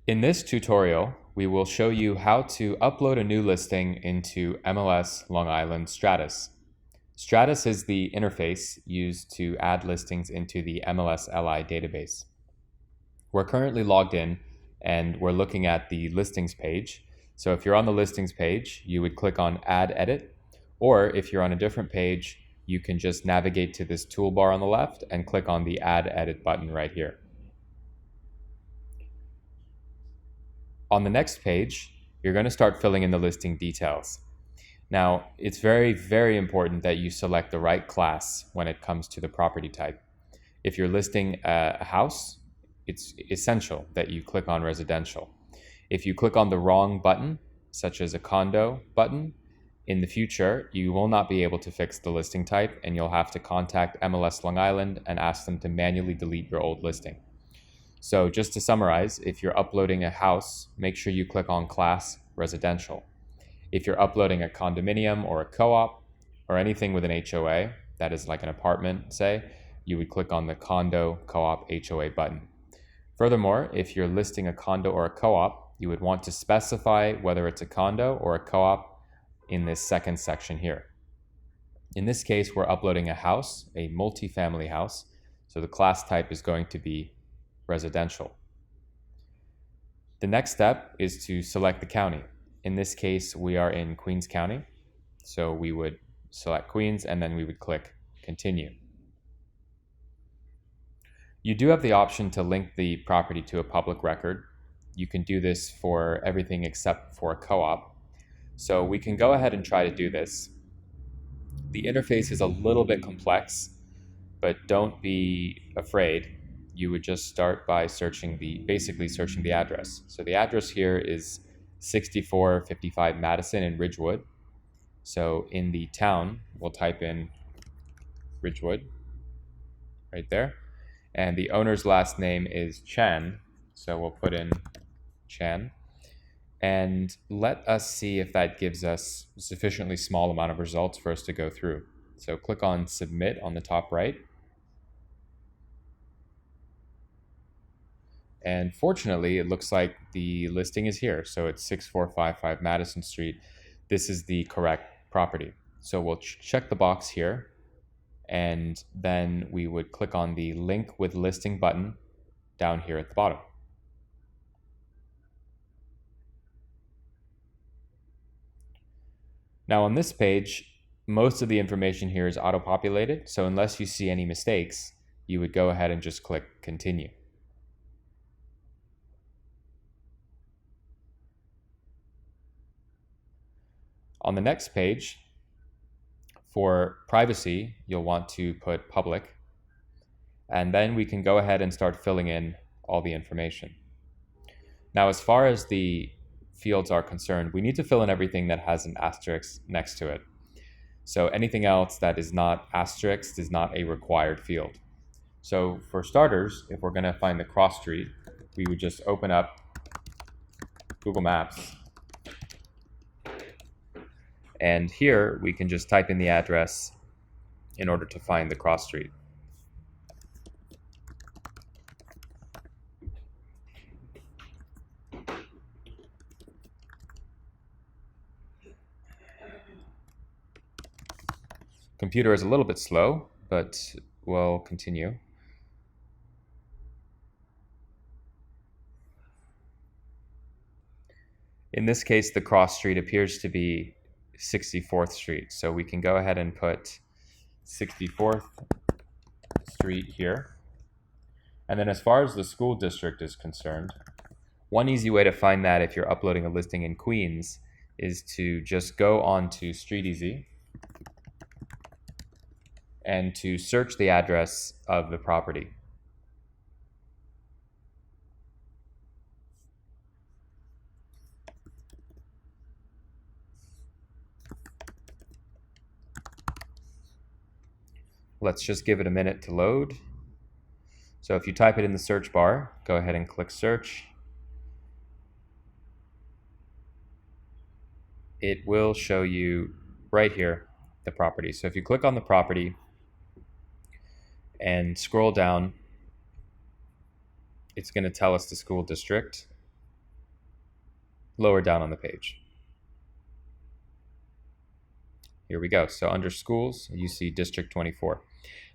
In this tutorial, we will show you how to upload a new listing into MLS Long Island Stratus. Stratus is the interface used to add listings into the MLSLI database. We're currently logged in and we're looking at the listings page. So if you're on the listings page, you would click on Add Edit, or if you're on a different page, you can just navigate to this toolbar on the left and click on the Add Edit button right here. On the next page, you're going to start filling in the listing details. Now, it's very, very important that you select the right class when it comes to the property type. If you're listing a house, it's essential that you click on residential. If you click on the wrong button, such as a condo button, in the future, you will not be able to fix the listing type and you'll have to contact MLS Long Island and ask them to manually delete your old listing. So just to summarize, if you're uploading a house, make sure you click on class residential. If you're uploading a condominium or a co-op or anything with an HOA, that is like an apartment, say, you would click on the condo co-op HOA button. Furthermore, if you're listing a condo or a co-op, you would want to specify whether it's a condo or a co-op in this second section here. In this case, we're uploading a house, a multifamily house, so the class type is going to be residential. The next step is to select the county. In this case, we are in Queens County, so we would select Queens and then we would click Continue. You do have the option to link the property to a public record. You can do this for everything except for a co-op. So we can go ahead and try to do this. The interface is a little bit complex, but don't be afraid. You would just start by basically searching the address. So the address here is 6455 Madison in Ridgewood. So in the town, we'll type in Ridgewood right there. And the owner's last name is Chan. So we'll put in Chan. And let us see if that gives us a sufficiently small amount of results for us to go through. So click on Submit on the top right. And fortunately, it looks like the listing is here. So it's 6455 Madison Street. This is the correct property. So we'll check the box here. And then we would click on the Link with Listing button down here at the bottom. Now on this page, most of the information here is auto-populated. So unless you see any mistakes, you would go ahead and just click Continue. On the next page, for privacy, you'll want to put public, and then we can go ahead and start filling in all the information. Now, as far as the fields are concerned, we need to fill in everything that has an asterisk next to it. So anything else that is not asterisked is not a required field. So for starters, if we're going to find the cross street, we would just open up Google Maps. And here we can just type in the address in order to find the cross street. Computer is a little bit slow, but we'll continue. In this case, the cross street appears to be 64th Street. So we can go ahead and put 64th Street here. And then as far as the school district is concerned, one easy way to find that if you're uploading a listing in Queens is to just go on to StreetEasy and to search the address of the property. Let's just give it a minute to load. So if you type it in the search bar, go ahead and click search. It will show you right here the property. So if you click on the property and scroll down, it's going to tell us the school district. lower down on the page. Here we go. So under schools, you see District 24.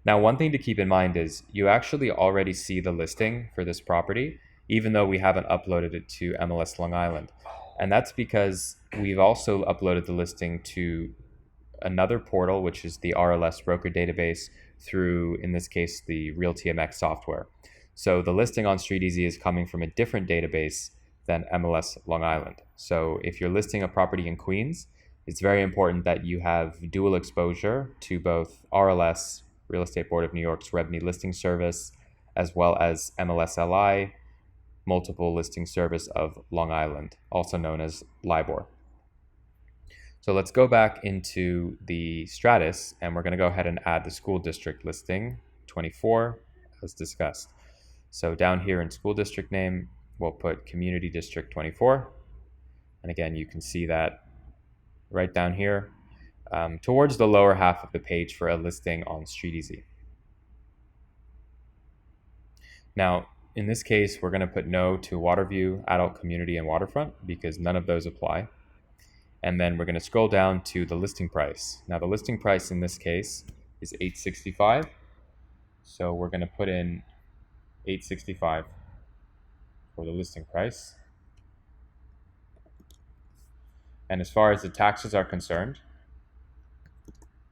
Now, one thing to keep in mind is you actually already see the listing for this property, even though we haven't uploaded it to MLS Long Island. And that's because we've also uploaded the listing to another portal, which is the RLS broker database through, in this case, the RealTMX software. So the listing on StreetEasy is coming from a different database than MLS Long Island. So if you're listing a property in Queens, it's very important that you have dual exposure to both RLS, Real Estate Board of New York's REBNY listing service, as well as MLSLI, multiple listing service of Long Island, also known as LIBOR. So let's go back into the Stratus, and we're going to go ahead and add the school district listing 24 as discussed. So down here in school district name, we'll put Community District 24. And again, you can see that right down here towards the lower half of the page for a listing on StreetEasy. Now, in this case, we're going to put no to Waterview, Adult Community, and Waterfront because none of those apply. And then we're going to scroll down to the listing price. Now, the listing price in this case is $865. So we're going to put in $865 for the listing price. And as far as the taxes are concerned,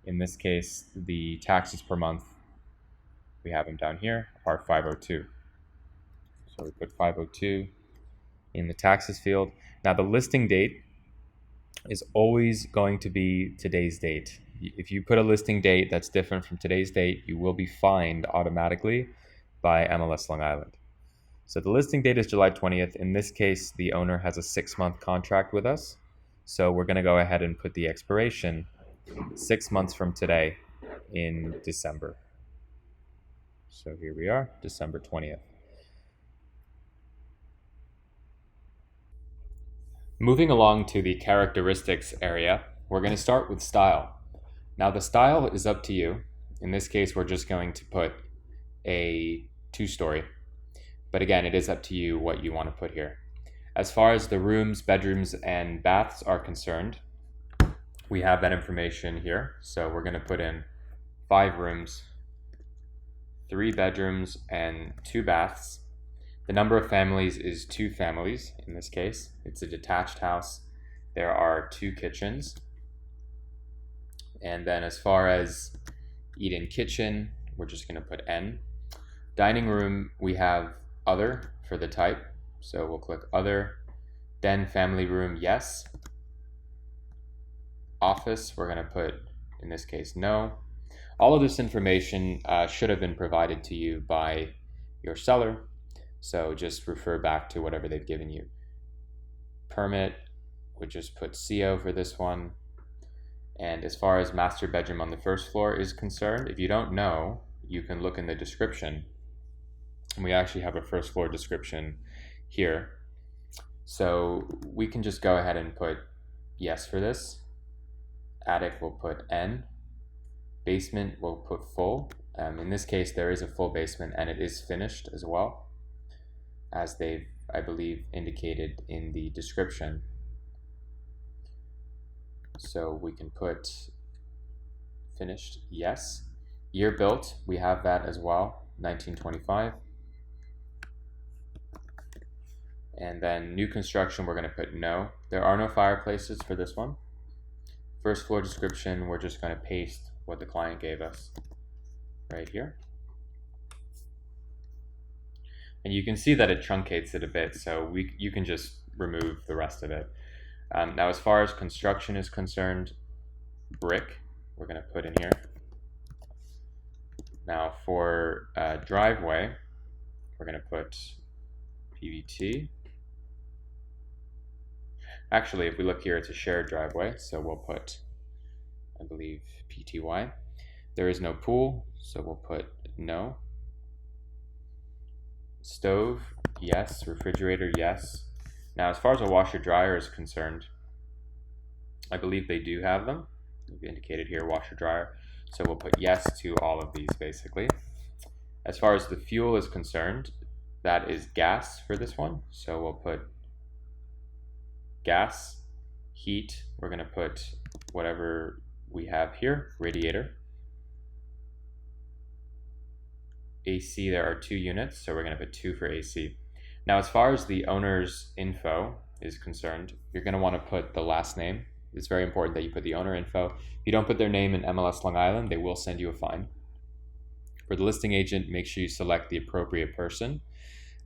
in this case, the taxes per month, we have them down here, are $502. So we put $502 in the taxes field. Now the listing date is always going to be today's date. If you put a listing date that's different from today's date, you will be fined automatically by MLS Long Island. So the listing date is July 20th. In this case, the owner has a 6-month contract with us. So we're going to go ahead and put the expiration 6 months from today in December. So here we are, December 20th. Moving along to the characteristics area, we're going to start with style. Now the style is up to you. In this case, we're just going to put a 2-story. But again, it is up to you what you want to put here. As far as the rooms, bedrooms, and baths are concerned, we have that information here. So we're going to put in 5 rooms, 3 bedrooms, and 2 baths. The number of families is 2 families in this case. It's a detached house. There are 2 kitchens. And then as far as eat-in kitchen, we're just going to put N. Dining room, we have other for the type. So we'll click other. Then family room, yes. Office, we're going to put, in this case, no. All of this information should have been provided to you by your seller. So just refer back to whatever they've given you. Permit, we'll just put CO for this one. And as far as master bedroom on the first floor is concerned, if you don't know, you can look in the description. And we actually have a first floor description here. So we can just go ahead and put yes for this. Attic will put N. Basement will put full. In this case, there is a full basement and it is finished as well, as they've, I believe, indicated in the description. So we can put finished, yes. Year built, we have that as well, 1925. And then new construction, we're going to put no. There are no fireplaces for this one. First floor description, we're just going to paste what the client gave us right here. And you can see that it truncates it a bit, so you can just remove the rest of it. Now, as far as construction is concerned, brick, we're going to put in here. Now, for driveway, we're going to put PVT. Actually, if we look here, it's a shared driveway, so we'll put, I believe, PTY. There is no pool, so we'll put no. Stove, yes. Refrigerator, yes. Now, as far as a washer dryer is concerned, I believe they do have them. They've indicated here, washer dryer. So we'll put yes to all of these, basically. As far as the fuel is concerned, that is gas for this one. So we'll put gas, heat, we're going to put whatever we have here, radiator. AC, there are 2 units, so we're going to put 2 for AC. Now, as far as the owner's info is concerned, you're going to want to put the last name. It's very important that you put the owner info. If you don't put their name in MLS Long Island, they will send you a fine. For the listing agent, make sure you select the appropriate person.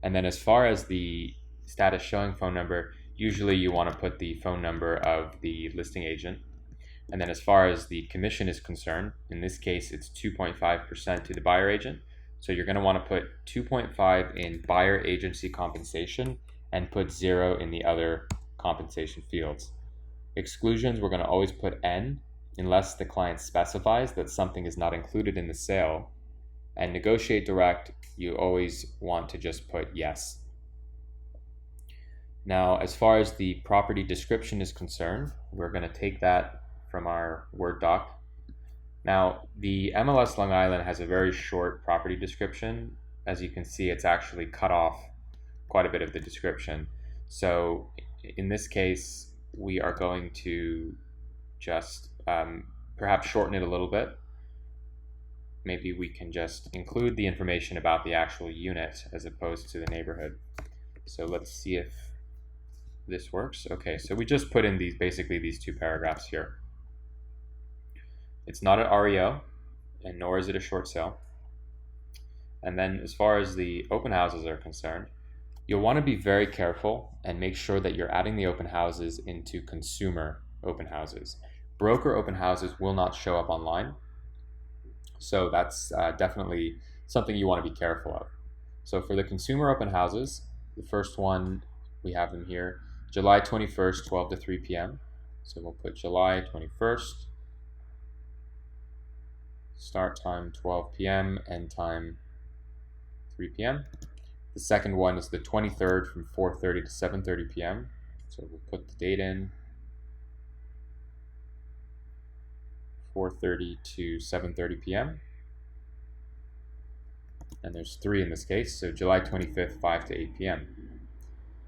And then as far as the status showing phone number, usually you want to put the phone number of the listing agent. And then as far as the commission is concerned, in this case, it's 2.5% to the buyer agent. So you're going to want to put 2.5 in buyer agency compensation and put 0 in the other compensation fields. Exclusions, we're going to always put N unless the client specifies that something is not included in the sale. And negotiate direct, you always want to just put yes. Now, as far as the property description is concerned, we're going to take that from our Word doc. Now, the MLS Long Island has a very short property description. As you can see, it's actually cut off quite a bit of the description. So in this case, we are going to just perhaps shorten it a little bit. Maybe we can just include the information about the actual unit as opposed to the neighborhood. So let's see if this works. Okay, so we just put in basically these 2 paragraphs here. It's not an REO, and nor is it a short sale. And then as far as the open houses are concerned, you'll want to be very careful and make sure that you're adding the open houses into consumer open houses. Broker open houses will not show up online. So that's definitely something you want to be careful of. So for the consumer open houses, the first one, we have them here, July 21st, 12 to 3 p.m. So we'll put July 21st. Start time 12 p.m. end time 3 p.m. The second one is the 23rd from 4:30 to 7:30 p.m. So we'll put the date in 4:30 to 7:30 p.m. And there's 3 in this case, so July 25th, 5 to 8 p.m.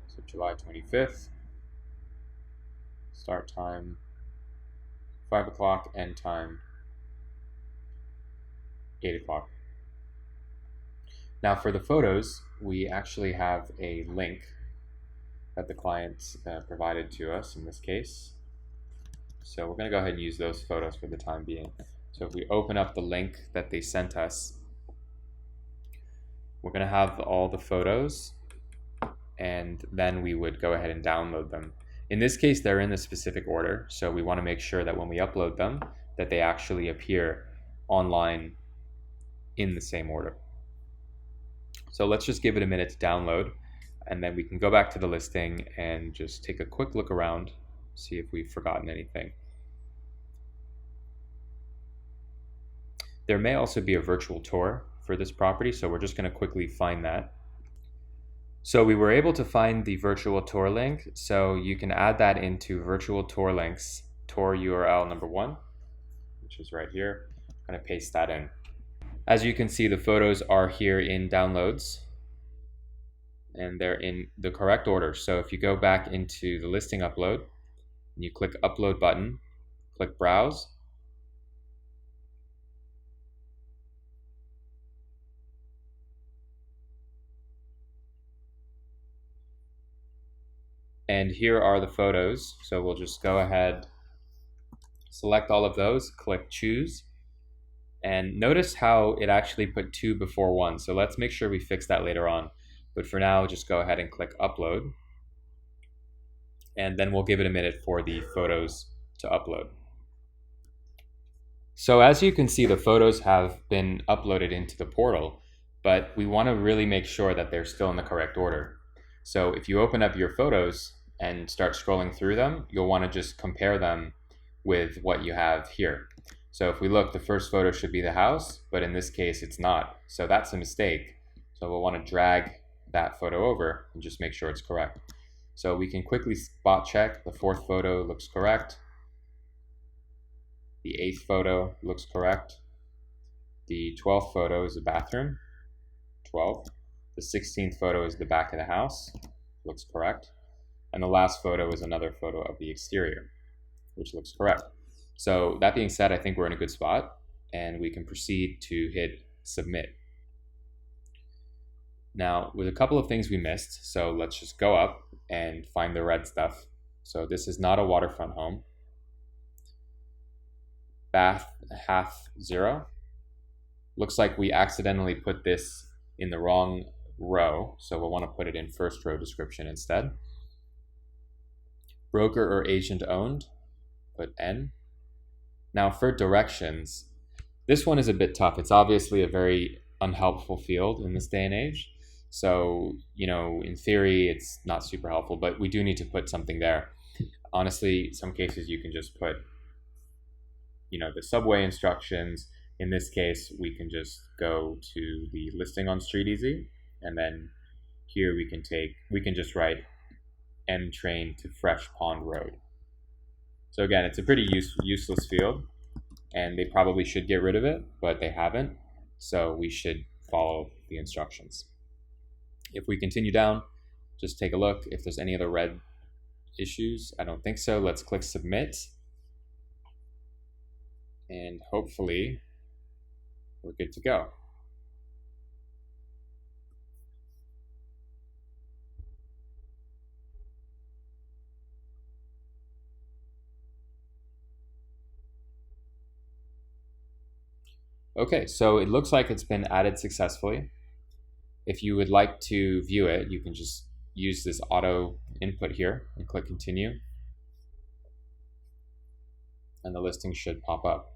So July 25th, start time 5 o'clock, end time 8 o'clock. Now for the photos, we actually have a link that the client provided to us in this case. So we're going to go ahead and use those photos for the time being. So if we open up the link that they sent us, we're going to have all the photos, and then we would go ahead and download them. In this case, they're in a specific order, so we want to make sure that when we upload them, that they actually appear online in the same order. So let's just give it a minute to download, and then we can go back to the listing and just take a quick look around, see if we've forgotten anything. There may also be a virtual tour for this property, so we're just going to quickly find that. So we were able to find the virtual tour link, so you can add that into virtual tour links, tour URL number 1, which is right here. I'm going to paste that in. As you can see, the photos are here in downloads, and they're in the correct order. So if you go back into the listing upload, and you click upload button, click browse, and here are the photos. So we'll just go ahead, select all of those, click choose, and notice how it actually put 2 before 1. So let's make sure we fix that later on. But for now, just go ahead and click upload, and then we'll give it a minute for the photos to upload. So as you can see, the photos have been uploaded into the portal, but we want to really make sure that they're still in the correct order. So if you open up your photos and start scrolling through them, you'll want to just compare them with what you have here. So if we look, the first photo should be the house, but in this case it's not. So that's a mistake. So we'll want to drag that photo over and just make sure it's correct. So we can quickly spot check. The 4th photo looks correct. The 8th photo looks correct. The 12th photo is the bathroom, 12. The 16th photo is the back of the house, looks correct. And the last photo is another photo of the exterior, which looks correct. So that being said, I think we're in a good spot and we can proceed to hit submit. Now, with a couple of things we missed, so let's just go up and find the red stuff. So this is not a waterfront home. Bath half 0. Looks like we accidentally put this in the wrong row, so we'll want to put it in first row description instead. Broker or agent owned, put N. Now for directions, this one is a bit tough. It's obviously a very unhelpful field in this day and age. So, in theory, it's not super helpful, but we do need to put something there. Honestly, some cases you can just put, the subway instructions. In this case, we can just go to the listing on StreetEasy, and then here we can just write M train to Fresh Pond Road. So again, it's a pretty useless field, and they probably should get rid of it, but they haven't. So we should follow the instructions. If we continue down, just take a look if there's any other red issues. I don't think so. Let's click submit. And hopefully we're good to go. Okay, so it looks like it's been added successfully. If you would like to view it, you can just use this auto input here and click continue. And the listing should pop up.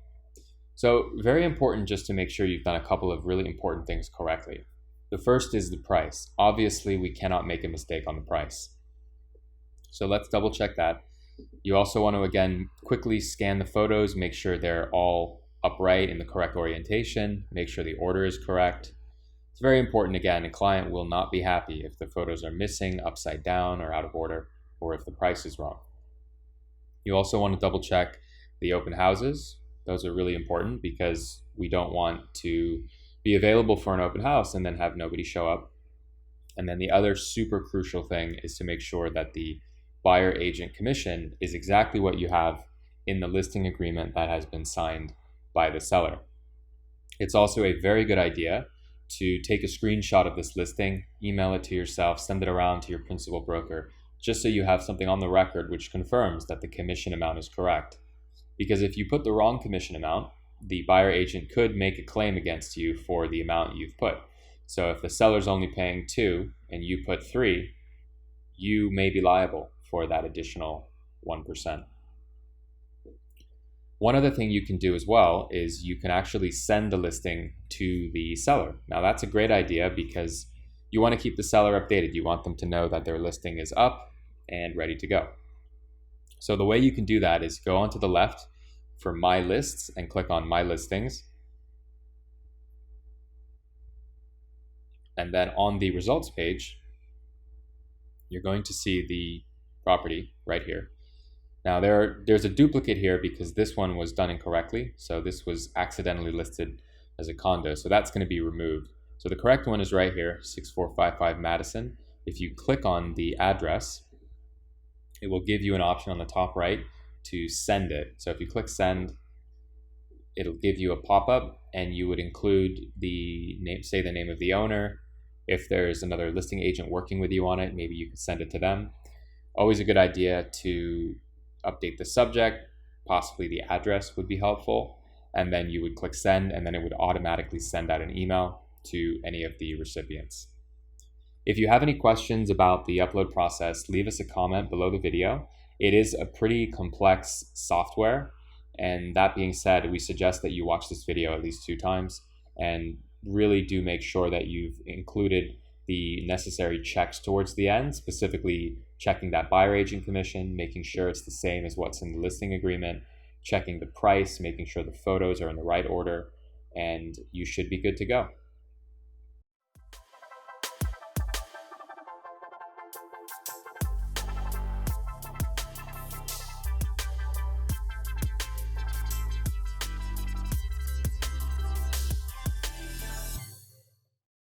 So very important just to make sure you've done a couple of really important things correctly. The first is the price. Obviously, we cannot make a mistake on the price. So let's double check that. You also want to, again, quickly scan the photos, make sure they're all upright in the correct orientation, make sure the order is correct. It's very important, again, a client will not be happy if the photos are missing, upside down, or out of order, or if the price is wrong. You also want to double check the open houses. Those are really important because we don't want to be available for an open house and then have nobody show up. And then the other super crucial thing is to make sure that the buyer agent commission is exactly what you have in the listing agreement that has been signed by the seller. It's also a very good idea to take a screenshot of this listing, email it to yourself, send it around to your principal broker, just so you have something on the record which confirms that the commission amount is correct. Because if you put the wrong commission amount, the buyer agent could make a claim against you for the amount you've put. So if the seller's only paying 2 and you put 3, you may be liable for that additional 1%. One other thing you can do as well is you can actually send the listing to the seller. Now that's a great idea because you want to keep the seller updated. You want them to know that their listing is up and ready to go. So the way you can do that is go onto the left for My Lists and click on My Listings. And then on the results page, you're going to see the property right here. Now there's a duplicate here because this one was done incorrectly. So this was accidentally listed as a condo. So that's going to be removed. So the correct one is right here, 6455 Madison. If you click on the address, it will give you an option on the top right to send it. So if you click send, it'll give you a pop-up and you would include the name, say the name of the owner. If there's another listing agent working with you on it, maybe you can send it to them. Always a good idea to update the subject, possibly the address would be helpful, and then you would click send and then it would automatically send out an email to any of the recipients. If you have any questions about the upload process, leave us a comment below the video. It is a pretty complex software, and that being said, we suggest that you watch this video at least 2 times and really do make sure that you've included the necessary checks towards the end, specifically checking that buyer agent commission, making sure it's the same as what's in the listing agreement, checking the price, making sure the photos are in the right order, and you should be good to go.